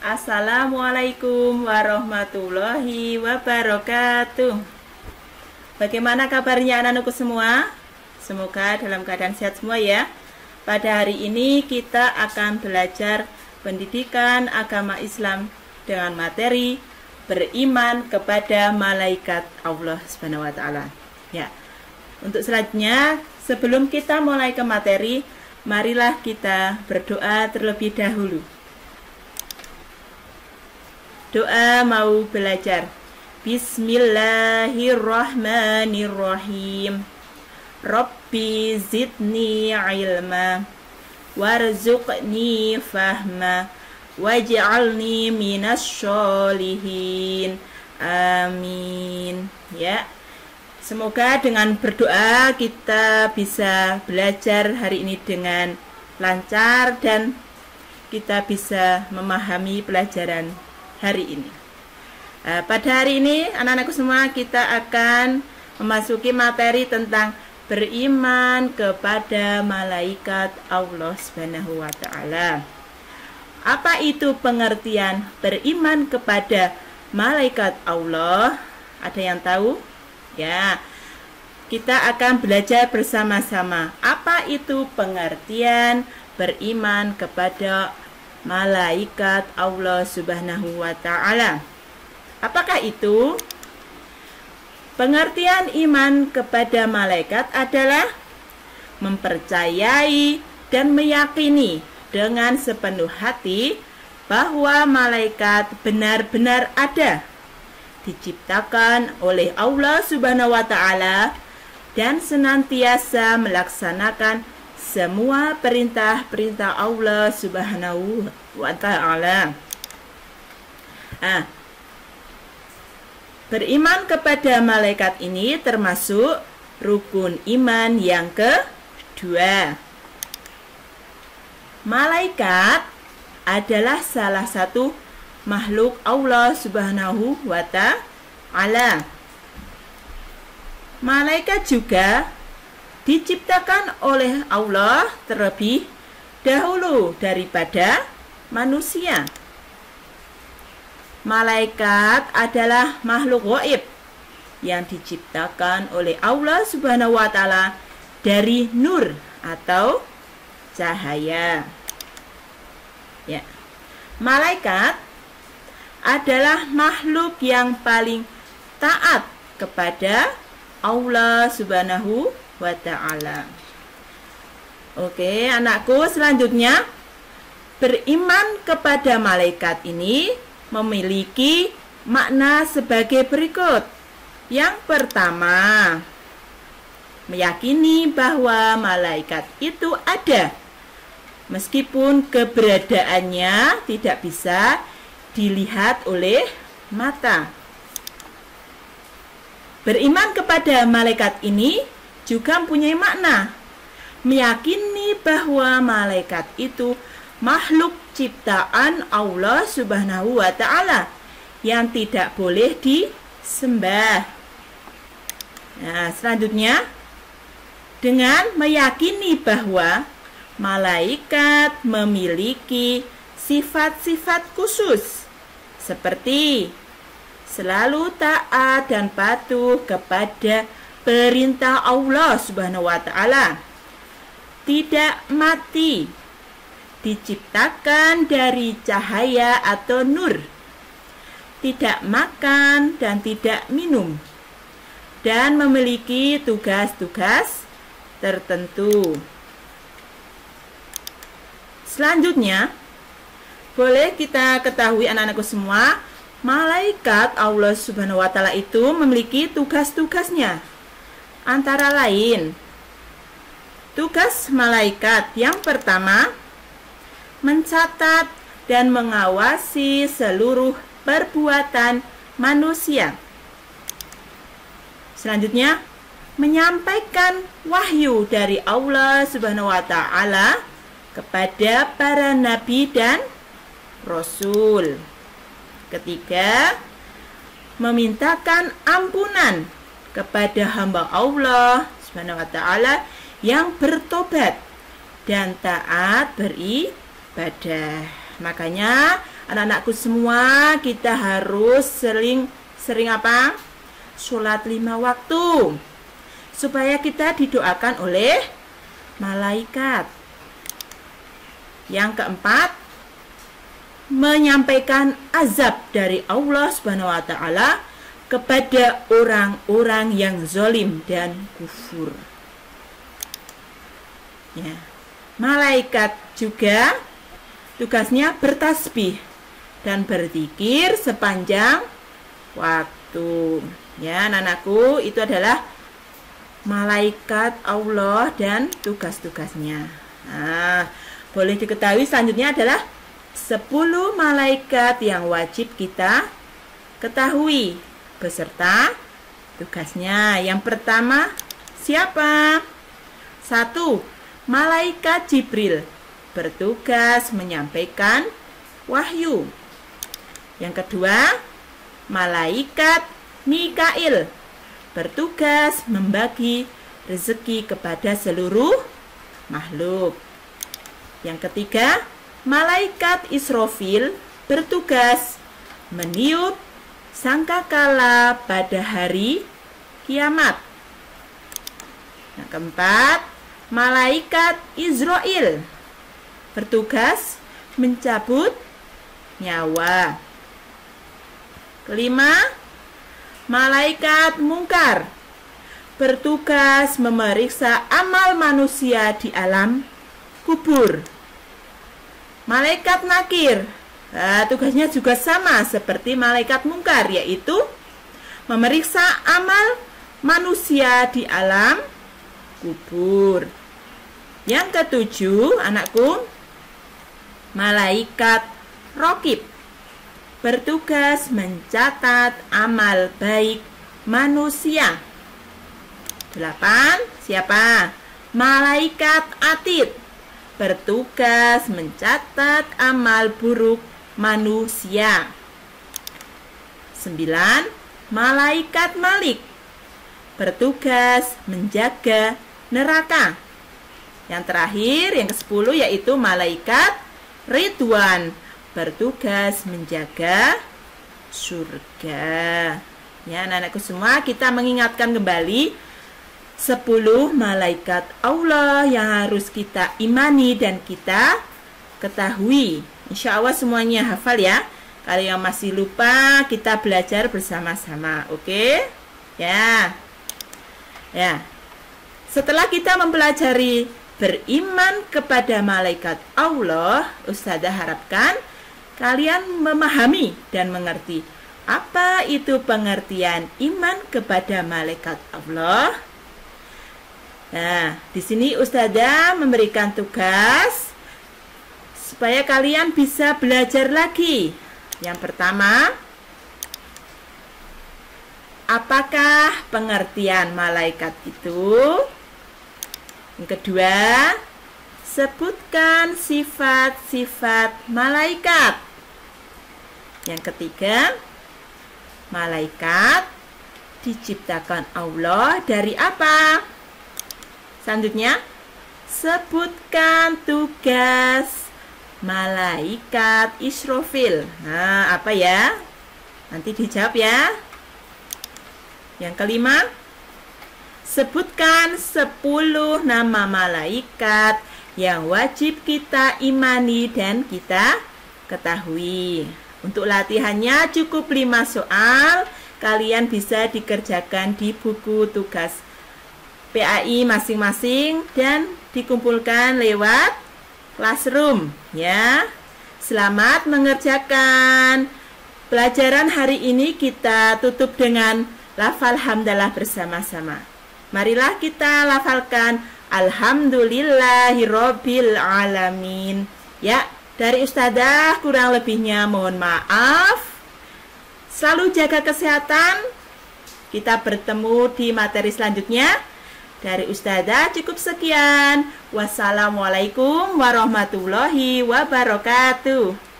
Assalamualaikum warahmatullahi wabarakatuh. Bagaimana kabarnya anak-anakku semua? Semoga dalam keadaan sehat semua ya. Pada hari ini kita akan belajar pendidikan agama Islam dengan materi beriman kepada malaikat Allah Subhanahu wa taala. Ya. Untuk selanjutnya, sebelum kita mulai ke materi, marilah kita berdoa terlebih dahulu. Doa mau belajar. Bismillahirrahmanirrahim. Rabbi zidni ilma warzuqni fahma waj'alni minas sholihin. Amin. Ya. Semoga dengan berdoa kita bisa belajar hari ini dengan lancar dan kita bisa memahami pelajaran hari ini. Pada hari ini anak-anakku semua kita akan memasuki materi tentang beriman kepada malaikat Allah Subhanahu wa taala. Apa itu pengertian beriman kepada malaikat Allah? Ada yang tahu? Ya. Kita akan belajar bersama-sama. Apa itu pengertian beriman kepada malaikat Allah Subhanahu wa taala? Apakah itu? Pengertian iman kepada malaikat adalah mempercayai dan meyakini dengan sepenuh hati bahwa malaikat benar-benar ada, diciptakan oleh Allah Subhanahu wa taala dan senantiasa melaksanakan semua perintah-perintah Allah Subhanahu wa taala. Beriman kepada malaikat ini termasuk rukun iman yang kedua. Malaikat adalah salah satu makhluk Allah Subhanahu wa taala. Malaikat juga diciptakan oleh Allah terlebih dahulu daripada manusia. Malaikat adalah makhluk gaib yang diciptakan oleh Allah Subhanahu wa taala dari nur atau cahaya. Ya. Malaikat adalah makhluk yang paling taat kepada Allah Subhanahu wa ta'ala. Oke, anakku, selanjutnya beriman kepada malaikat ini memiliki makna sebagai berikut. Yang pertama, meyakini bahwa malaikat itu ada meskipun keberadaannya tidak bisa dilihat oleh mata. Beriman kepada malaikat ini juga mempunyai makna meyakini bahwa malaikat itu makhluk ciptaan Allah Subhanahu wa taala yang tidak boleh disembah. Nah, selanjutnya dengan meyakini bahwa malaikat memiliki sifat-sifat khusus seperti selalu taat dan patuh kepada perintah Allah Subhanahu wa taala, tidak mati, diciptakan dari cahaya atau nur, tidak makan dan tidak minum, dan memiliki tugas-tugas tertentu. Selanjutnya, boleh kita ketahui anak-anakku semua, malaikat Allah Subhanahu wa taala itu memiliki tugas-tugasnya. Antara lain, tugas malaikat yang pertama, mencatat dan mengawasi seluruh perbuatan manusia. Selanjutnya, menyampaikan wahyu dari Allah Subhanahu wa taala kepada para nabi dan rasul. Ketiga, memintakan ampunan kepada hamba Allah Subhanahu wa taala yang bertobat dan taat beribadah. Makanya Anak-anakku semua, kita harus sering apa? Sholat 5 waktu. Supaya kita didoakan oleh malaikat. Yang keempat, menyampaikan azab dari Allah Subhanahu wa taala kepada orang-orang yang zalim dan kufur. Ya. Malaikat juga tugasnya bertasbih dan berzikir sepanjang waktu. Ya, anak-anakku, itu adalah malaikat Allah dan tugas-tugasnya. Nah, boleh diketahui selanjutnya adalah 10 malaikat yang wajib kita ketahui beserta tugasnya. Yang pertama, siapa? 1. Malaikat Jibril, bertugas menyampaikan wahyu. Yang kedua, malaikat Mikail, bertugas membagi rezeki kepada seluruh makhluk. Yang ketiga, malaikat Israfil, bertugas meniup sangkakala pada hari kiamat. Yang keempat, malaikat Israel, bertugas mencabut nyawa. Kelima, malaikat Mungkar, bertugas memeriksa amal manusia di alam kubur. Malaikat Nakir, tugasnya juga sama seperti malaikat Mungkar, yaitu memeriksa amal manusia di alam kubur. Yang ketujuh, anakku, malaikat Rokib, bertugas mencatat amal baik manusia. 8. Siapa? Malaikat Atid, bertugas mencatat amal buruk manusia. 9. Malaikat Malik, bertugas menjaga neraka. Yang terakhir, yang ke-10, yaitu malaikat Ridwan, bertugas menjaga surga. Ya, anak-anakku semua, kita mengingatkan kembali 10 malaikat Allah yang harus kita imani dan kita ketahui. Insya Allah semuanya hafal ya. Kalau yang masih lupa, kita belajar bersama-sama. Oke? Ya. Ya. Setelah kita mempelajari beriman kepada malaikat Allah, Ustazah harapkan kalian memahami dan mengerti apa itu pengertian iman kepada malaikat Allah. Nah, di sini Ustazah memberikan tugas supaya kalian bisa belajar lagi. Yang pertama, apakah pengertian malaikat itu? Yang kedua, sebutkan sifat-sifat malaikat. Yang ketiga, malaikat diciptakan Allah dari apa? Selanjutnya, sebutkan tugas malaikat Israfil. Nah, apa ya? Nanti dijawab ya. Yang kelima, sebutkan 10 nama malaikat yang wajib kita imani dan kita ketahui. Untuk latihannya cukup 5 soal. Kalian bisa dikerjakan di buku tugas PAI masing-masing dan dikumpulkan lewat Classroom ya. Selamat mengerjakan. Pelajaran hari ini kita tutup dengan lafal hamdalah bersama-sama. Marilah kita lafalkan Alhamdulillahirabbil alamin. Ya, dari Ustazah kurang lebihnya mohon maaf. Selalu jaga kesehatan. Kita bertemu di materi selanjutnya. Dari Ustazah cukup sekian. Wassalamualaikum warahmatullahi wabarakatuh.